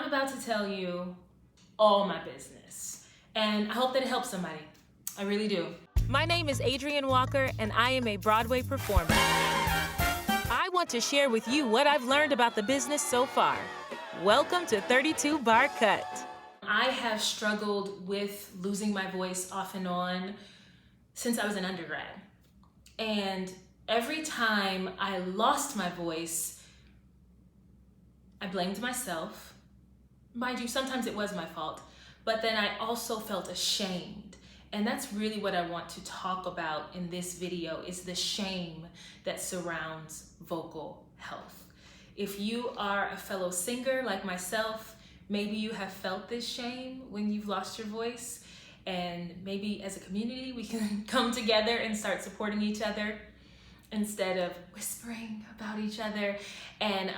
about to tell you all my business, and I hope that it helps somebody. I really do. My name is Adrienne Walker, and I am a Broadway performer. I want to share with you what I've learned about the business so far. Welcome to 32 Bar Cut. I have struggled with losing my voice off and on since I was an undergrad. And every time I lost my voice, I blamed myself. Mind you, sometimes it was my fault, but then I also felt ashamed. And that's really what I want to talk about in this video, is the shame that surrounds vocal health. If you are a fellow singer like myself, maybe you have felt this shame when you've lost your voice, and maybe as a community we can come together and start supporting each other instead of whispering about each other and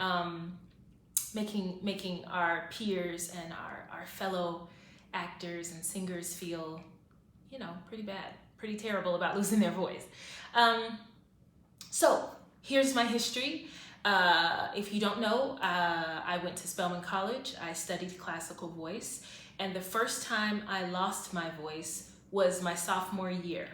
making our peers and our fellow actors and singers feel, you know, pretty bad, pretty terrible about losing their voice. So here's my history. If you don't know, I went to Spelman College. I studied classical voice, and the first time I lost my voice was my sophomore year.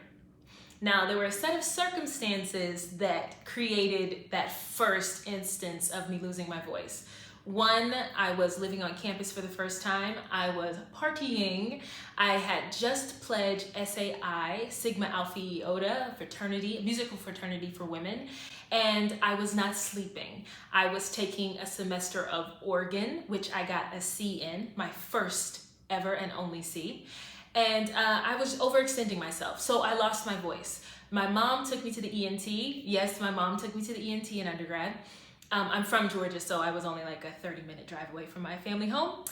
Now, there were a set of circumstances that created that first instance of me losing my voice. One, I was living on campus for the first time. I was partying. I had just pledged SAI, Sigma Alpha Iota fraternity, musical fraternity for women, and I was not sleeping. I was taking a semester of organ, which I got a C in, my first ever and only C. And I was overextending myself, so I lost my voice. My mom took me to the ENT. Yes, my mom took me to the ENT in undergrad. I'm from Georgia, so I was only like a 30-minute drive away from my family home.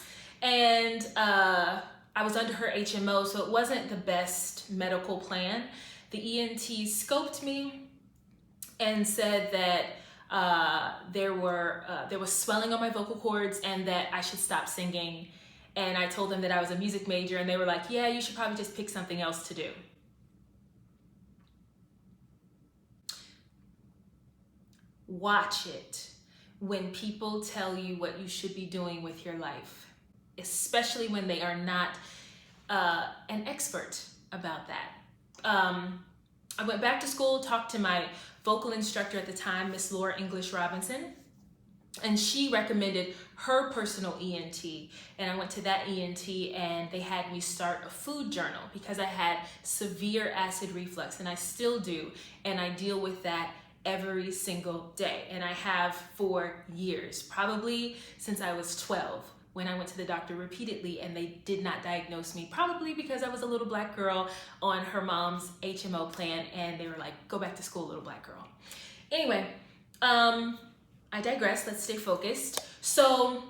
And I was under her HMO, so it wasn't the best medical plan. The ENT scoped me and said that there was swelling on my vocal cords and that I should stop singing. And I told them that I was a music major, and they were like, yeah, you should probably just pick something else to do. Watch it when people tell you what you should be doing with your life, especially when they are not an expert about that. I went back to school, talked to my vocal instructor at the time, Miss Laura English Robinson, and she recommended her personal ENT, and I went to that ENT, and they had me start a food journal because I had severe acid reflux, and I still do, and I deal with that every single day, and I have for years, probably since I was 12, when I went to the doctor repeatedly and they did not diagnose me, probably because I was a little black girl on her mom's HMO plan, and they were like, go back to school, little black girl. Anyway, I digress, let's stay focused. So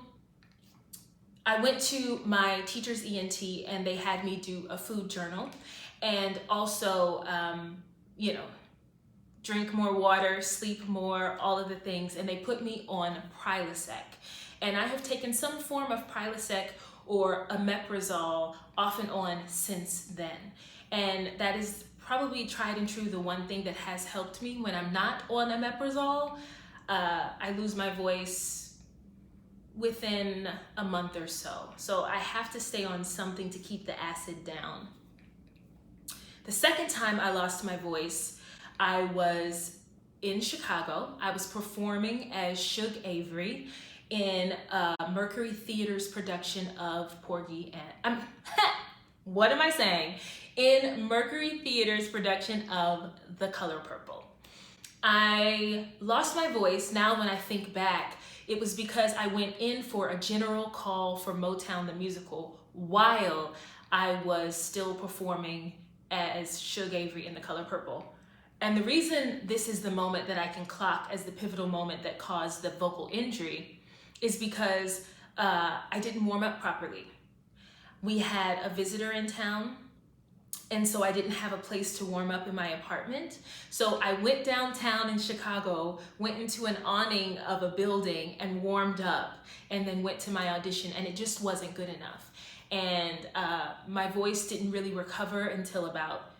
I went to my teacher's ENT, and they had me do a food journal, and also, you know, drink more water, sleep more, all of the things, and they put me on Prilosec. And I have taken some form of Prilosec or omeprazole off and on since then. And that is probably tried and true the one thing that has helped me when I'm not on omeprazole. I lose my voice within a month or so. So I have to stay on something to keep the acid down. The second time I lost my voice, I was in Chicago. I was performing as Shug Avery in Mercury Theater's production of Porgy and what am I saying? In Mercury Theater's production of The Color Purple. I lost my voice. Now when I think back, it was because I went in for a general call for Motown the Musical while I was still performing as Shug Avery in The Color Purple. And the reason this is the moment that I can clock as the pivotal moment that caused the vocal injury is because I didn't warm up properly. We had a visitor in town, and so I didn't have a place to warm up in my apartment. So I went downtown in Chicago, went into an awning of a building and warmed up, and then went to my audition, and it just wasn't good enough. And my voice didn't really recover until about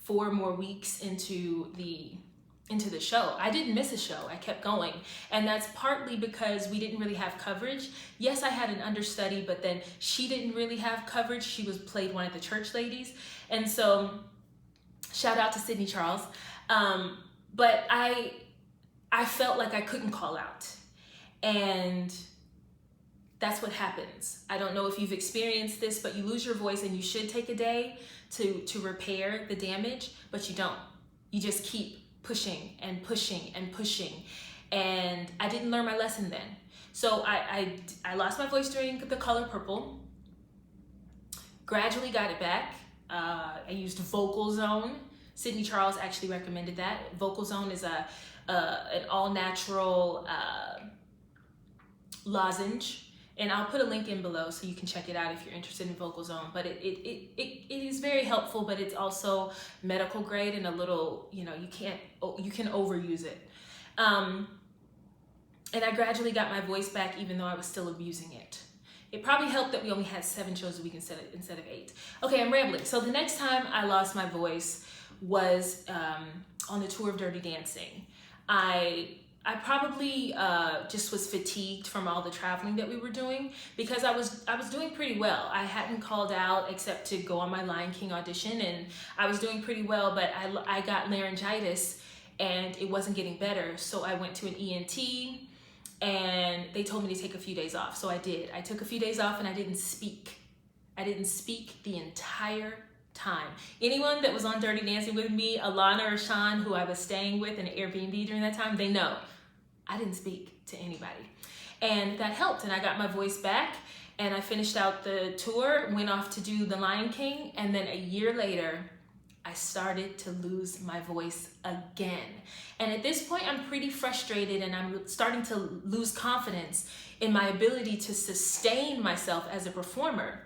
4 more weeks into the into the show. I didn't miss a show. I kept going. And that's partly because we didn't really have coverage. Yes, I had an understudy, but then she didn't really have coverage. She played one of the church ladies. And so shout out to Sydney Charles. But I felt like I couldn't call out. And that's what happens. I don't know if you've experienced this, but you lose your voice and you should take a day to repair the damage, but you don't. You just keep pushing and pushing and pushing. And I didn't learn my lesson then. So I lost my voice during The Color Purple, gradually got it back. I used Vocal Zone. Sydney Charles actually recommended that. Vocal Zone is an all-natural lozenge. And I'll put a link in below so you can check it out if you're interested in Vocal Zone. But it is very helpful, but it's also medical grade and a little, you can overuse it. And I gradually got my voice back even though I was still abusing it. It probably helped that we only had 7 shows a week instead of 8. Okay, I'm rambling. So the next time I lost my voice was on the tour of Dirty Dancing. I probably just was fatigued from all the traveling that we were doing because I was doing pretty well. I hadn't called out except to go on my Lion King audition, and I was doing pretty well, but I got laryngitis and it wasn't getting better. So I went to an ENT and they told me to take a few days off. So I did. I took a few days off and I didn't speak. I didn't speak the entire time. Anyone that was on Dirty Dancing with me, Alana or Sean, who I was staying with in an Airbnb during that time, they know I didn't speak to anybody. And that helped, and I got my voice back, and I finished out the tour, went off to do The Lion King, and then a year later, I started to lose my voice again. And at this point, I'm pretty frustrated, and I'm starting to lose confidence in my ability to sustain myself as a performer.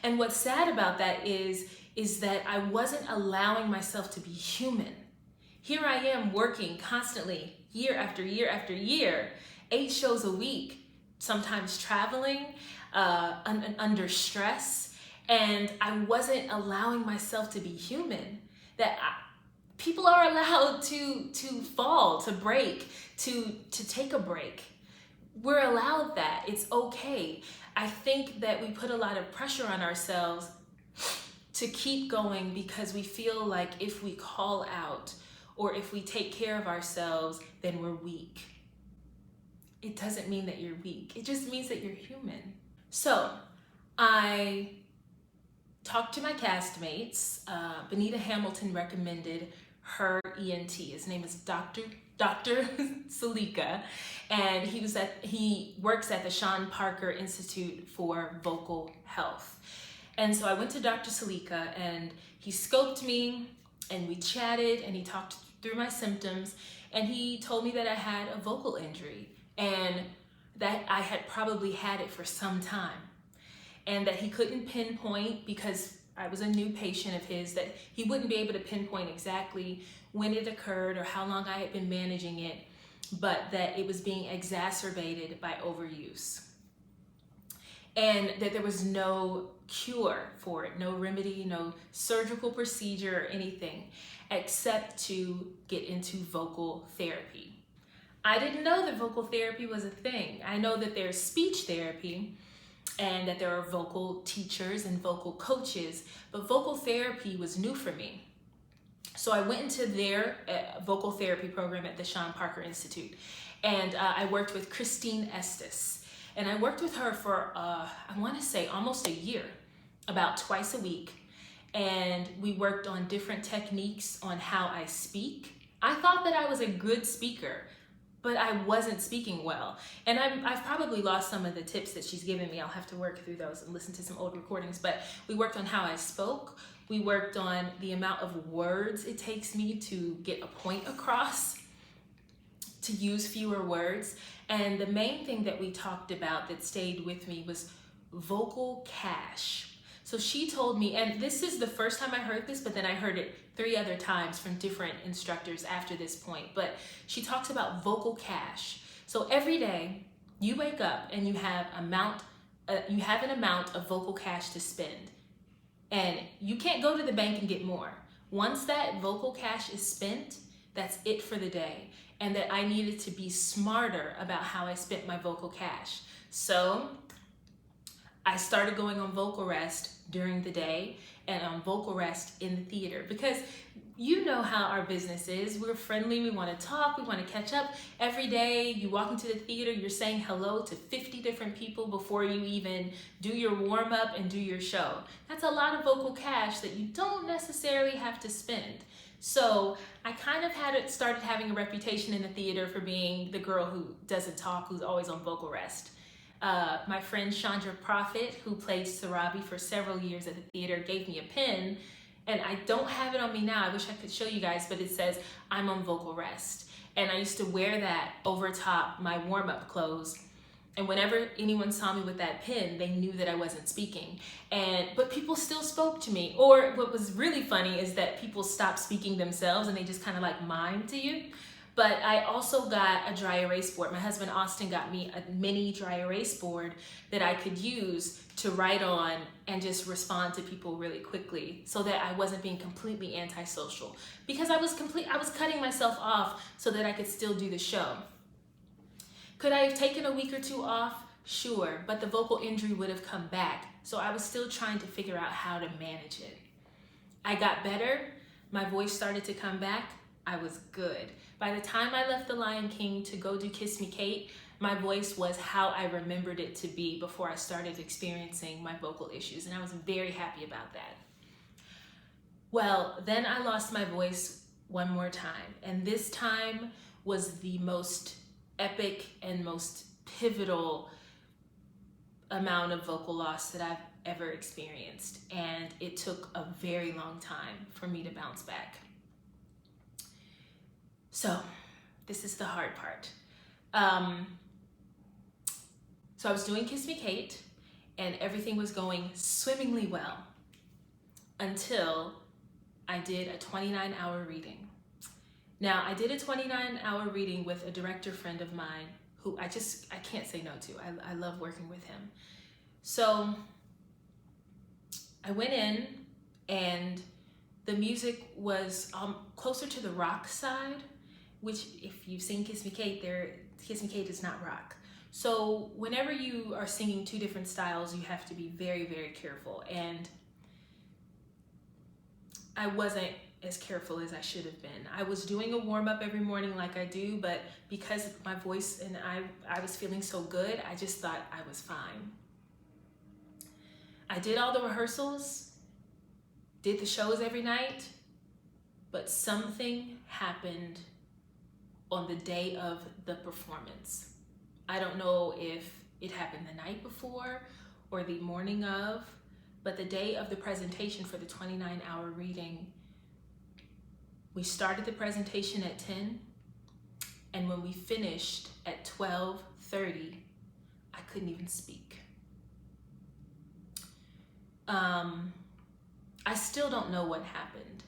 And what's sad about that is that I wasn't allowing myself to be human. Here I am working constantly, year after year after year, 8 shows a week, sometimes traveling, under stress, and I wasn't allowing myself to be human. People are allowed to fall, to break, to take a break. We're allowed that. It's okay. I think that we put a lot of pressure on ourselves to keep going because we feel like if we call out or if we take care of ourselves, then we're weak. It doesn't mean that you're weak. It just means that you're human. So I talked to my castmates. Benita Hamilton recommended her ENT. His name is Dr. Salika, and he works at the Sean Parker Institute for Vocal Health. And so I went to Dr. Salika, and he scoped me, and we chatted, and he talked through my symptoms, and he told me that I had a vocal injury, and that I had probably had it for some time, and that he couldn't pinpoint, because I was a new patient of his, that he wouldn't be able to pinpoint exactly when it occurred or how long I had been managing it, but that it was being exacerbated by overuse. And that there was no cure for it, no remedy, no surgical procedure or anything, except to get into vocal therapy. I didn't know that vocal therapy was a thing. I know that there's speech therapy and that there are vocal teachers and vocal coaches, but vocal therapy was new for me. So I went into their vocal therapy program at the Sean Parker Institute, and I worked with Christine Estes. And I worked with her for, I want to say almost a year, about twice a week. And we worked on different techniques on how I speak. I thought that I was a good speaker, but I wasn't speaking well. And I've probably lost some of the tips that she's given me. I'll have to work through those and listen to some old recordings. But we worked on how I spoke. We worked on the amount of words it takes me to get a point across, to use fewer words. And the main thing that we talked about that stayed with me was vocal cache. So she told me, and this is the first time I heard this, but then I heard it 3 other times from different instructors after this point, but she talks about vocal cache. So every day you wake up and you have an amount of vocal cache to spend, and you can't go to the bank and get more. Once that vocal cache is spent, That's it for the day. And that I needed to be smarter about how I spent my vocal cash. So I started going on vocal rest during the day and on vocal rest in the theater, because you know how our business is. We're friendly, we want to talk, we want to catch up. Every day you walk into the theater, you're saying hello to 50 different people before you even do your warm up and do your show. That's a lot of vocal cash that you don't necessarily have to spend. So I kind of started having a reputation in the theater for being the girl who doesn't talk, who's always on vocal rest. My friend Chandra Prophet, who played Sarabi for several years at the theater, gave me a pin, and I don't have it on me now. I wish I could show you guys, but it says, I'm on vocal rest. And I used to wear that over top my warm-up clothes. And whenever anyone saw me with that pin, they knew that I wasn't speaking. But people still spoke to me. Or what was really funny is that people stopped speaking themselves and they just kind of like mime to you. But I also got a dry erase board. My husband Austin got me a mini dry erase board that I could use to write on and just respond to people really quickly, so that I wasn't being completely antisocial. Because I was cutting myself off so that I could still do the show. Could I have taken a week or two off? Sure, but the vocal injury would have come back. So I was still trying to figure out how to manage it. I got better. My voice started to come back. I was good. By the time I left The Lion King to go do Kiss Me Kate, my voice was how I remembered it to be before I started experiencing my vocal issues, and I was very happy about that. Well, then I lost my voice one more time, and this time was the most epic and most pivotal amount of vocal loss that I've ever experienced, and it took a very long time for me to bounce back. So this is the hard part. So I was doing Kiss Me Kate and everything was going swimmingly well until I did a 29-hour reading. Now, I did a 29-hour reading with a director friend of mine who I can't say no to. I love working with him. So I went in and the music was closer to the rock side, which if you've seen Kiss Me Kate, Kiss Me Kate is not rock. So whenever you are singing two different styles, you have to be very, very careful. And I wasn't as careful as I should have been. I was doing a warm-up every morning like I do, but because my voice and I was feeling so good, I just thought I was fine. I did all the rehearsals, did the shows every night, but something happened on the day of the performance. I don't know if it happened the night before or the morning of, but the day of the presentation for the 29-hour reading, we started the presentation at 10, and when we finished at 12:30, I couldn't even speak. I still don't know what happened.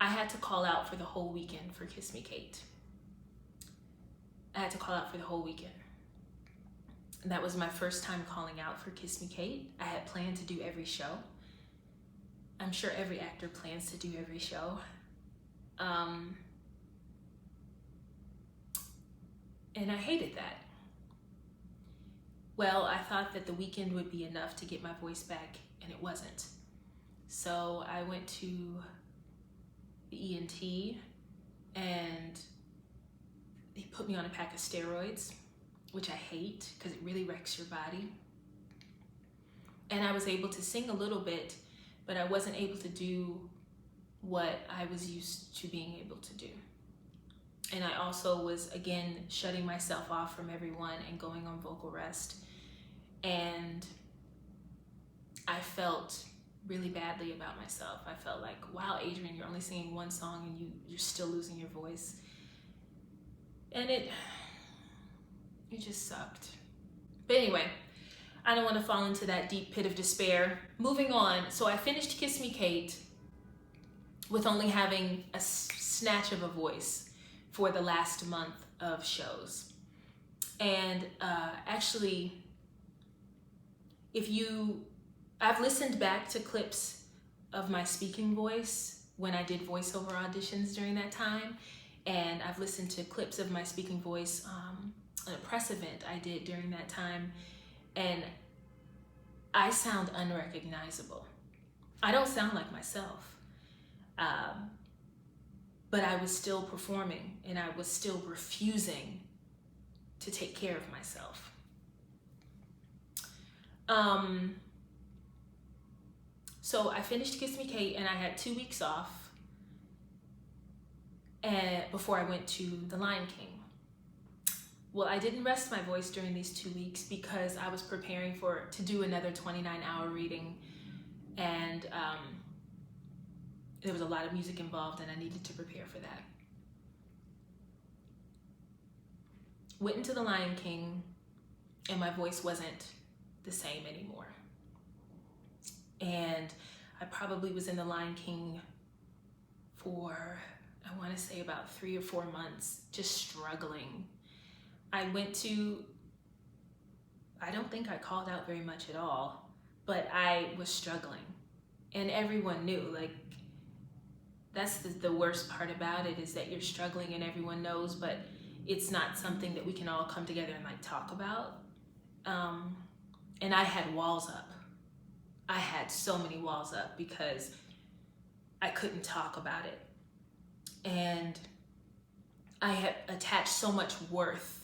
I had to call out for the whole weekend for Kiss Me Kate. I had to call out for the whole weekend. That was my first time calling out for Kiss Me Kate. I had planned to do every show. I'm sure every actor plans to do every show. And I hated that. Well, I thought that the weekend would be enough to get my voice back, and it wasn't. So I went to the ENT, and they put me on a pack of steroids, which I hate because it really wrecks your body. And I was able to sing a little bit, but I wasn't able to do what I was used to being able to do. And I also was, again, shutting myself off from everyone and going on vocal rest. And I felt really badly about myself. I felt like, wow, Adrienne, you're only singing one song and you're still losing your voice. And it just sucked. But anyway, I don't want to fall into that deep pit of despair. Moving on, so I finished Kiss Me Kate with only having a snatch of a voice for the last month of shows. And actually, I've listened back to clips of my speaking voice when I did voiceover auditions during that time. And I've listened to clips of my speaking voice, a press event I did during that time, and I sound unrecognizable. I don't sound like myself, but I was still performing and I was still refusing to take care of myself. So I finished Kiss Me Kate and I had 2 weeks off before I went to The Lion King. Well, I didn't rest my voice during these 2 weeks because I was preparing to do another 29-hour reading, and there was a lot of music involved and I needed to prepare for that. Went into The Lion King and my voice wasn't the same anymore. And I probably was in The Lion King for, I want to say about 3 or 4 months, just struggling. I don't think I called out very much at all, but I was struggling. And everyone knew, like, that's the worst part about it, is that you're struggling and everyone knows, but it's not something that we can all come together and like talk about. And I had walls up. I had so many walls up because I couldn't talk about it. And I had attached so much worth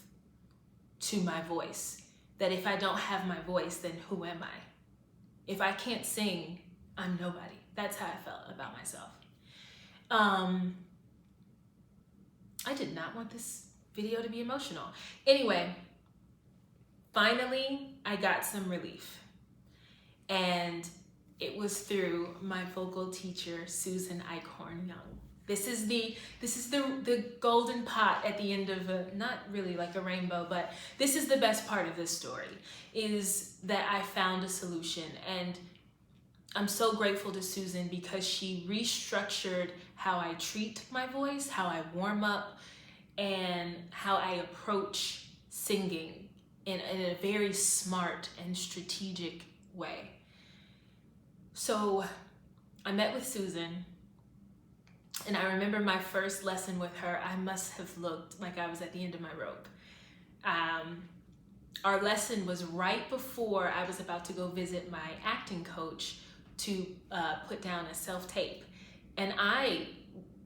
to my voice that if I don't have my voice, then who am I? If I can't sing, I'm nobody. That's how I felt about myself. I did not want this video to be emotional. Anyway, finally, I got some relief. And it was through my vocal teacher, Susan Eichhorn Young. This is the golden pot at the end of not really like a rainbow, but this is the best part of this story, is that I found a solution. And I'm so grateful to Susan because she restructured how I treat my voice, how I warm up, and how I approach singing in a very smart and strategic way. So I met with Susan, and I remember my first lesson with her, I must have looked like I was at the end of my rope. Our lesson was right before I was about to go visit my acting coach to put down a self-tape. And I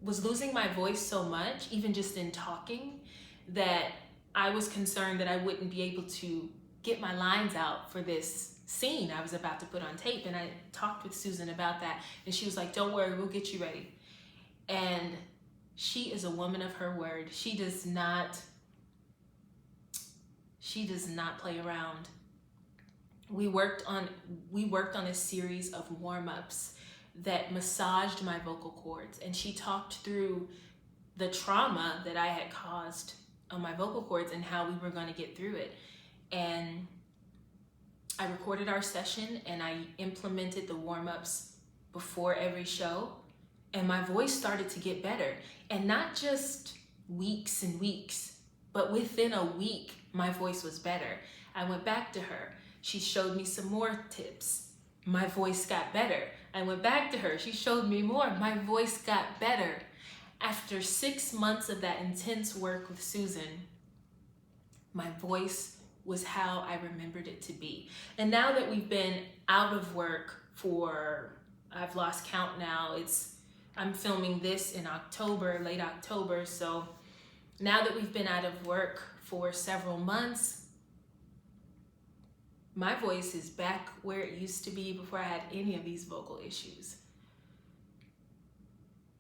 was losing my voice so much, even just in talking, that I was concerned that I wouldn't be able to get my lines out for this scene I was about to put on tape. And I talked with Susan about that, and she was like, don't worry, we'll get you ready. And she is a woman of her word. She does not play around. We worked on a series of warm-ups that massaged my vocal cords, and she talked through the trauma that I had caused on my vocal cords and how we were going to get through it. And I recorded our session and I implemented the warm-ups before every show, and my voice started to get better. And not just weeks and weeks, but within a week, my voice was better. I went back to her. She showed me some more tips. My voice got better. I went back to her. She showed me more. My voice got better. After 6 months of that intense work with Susan, my voice was how I remembered it to be. And now that we've been out of work for, I've lost count now, I'm filming this in October, late October. So now that we've been out of work for several months, my voice is back where it used to be before I had any of these vocal issues.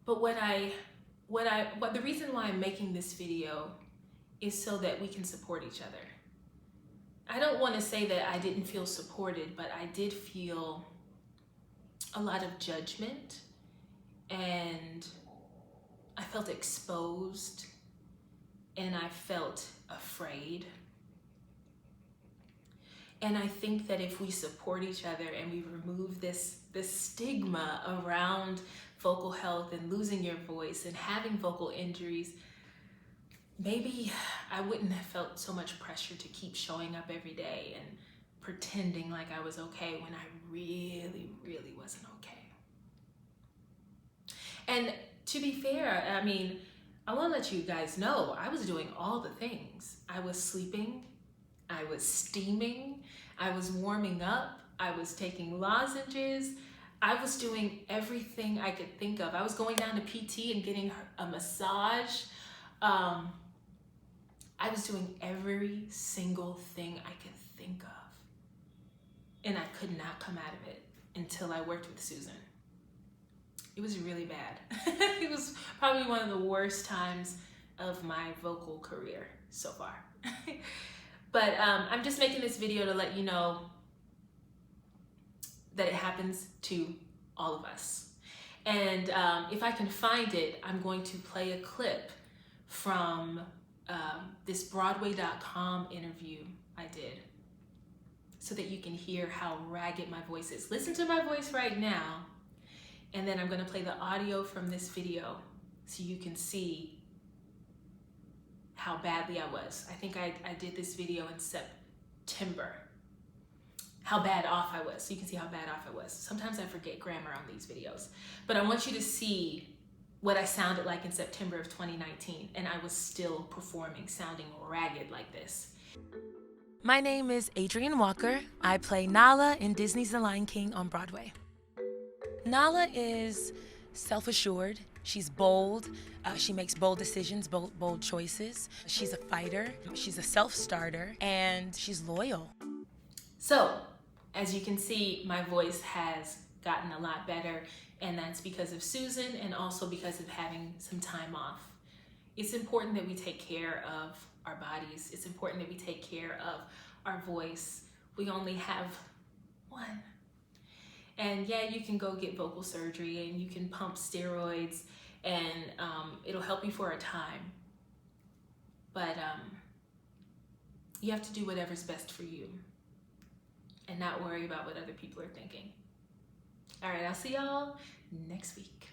But the reason why I'm making this video is so that we can support each other. I don't want to say that I didn't feel supported, but I did feel a lot of judgment, and I felt exposed, and I felt afraid. And I think that if we support each other and we remove this stigma around vocal health and losing your voice and having vocal injuries, maybe I wouldn't have felt so much pressure to keep showing up every day and pretending like I was okay when I really, really wasn't okay. And to be fair, I mean, I want to let you guys know, I was doing all the things. I was sleeping, I was steaming, I was warming up, I was taking lozenges, I was doing everything I could think of. I was going down to PT and getting a massage. I was doing every single thing I could think of. And I could not come out of it until I worked with Susan. It was really bad. It was probably one of the worst times of my vocal career so far. But I'm just making this video to let you know that it happens to all of us. And if I can find it, I'm going to play a clip from this Broadway.com interview I did so that you can hear how ragged my voice is. Listen to my voice right now, and then I'm going to play the audio from this video so you can see how badly I was. I think I did this video in September. How bad off I was. So you can see how bad off I was. Sometimes I forget grammar on these videos. But I want you to see what I sounded like in September of 2019. And I was still performing, sounding ragged like this. My name is Adrienne Walker. I play Nala in Disney's The Lion King on Broadway. Nala is self-assured. She's bold. She makes bold decisions, bold choices. She's a fighter. She's a self-starter. And she's loyal. So, as you can see, my voice has gotten a lot better, and that's because of Susan and also because of having some time off. It's important that we take care of our bodies. It's important that we take care of our voice. We only have one. And yeah, you can go get vocal surgery and you can pump steroids and it'll help you for a time. But you have to do whatever's best for you and not worry about what other people are thinking. All right, I'll see y'all next week.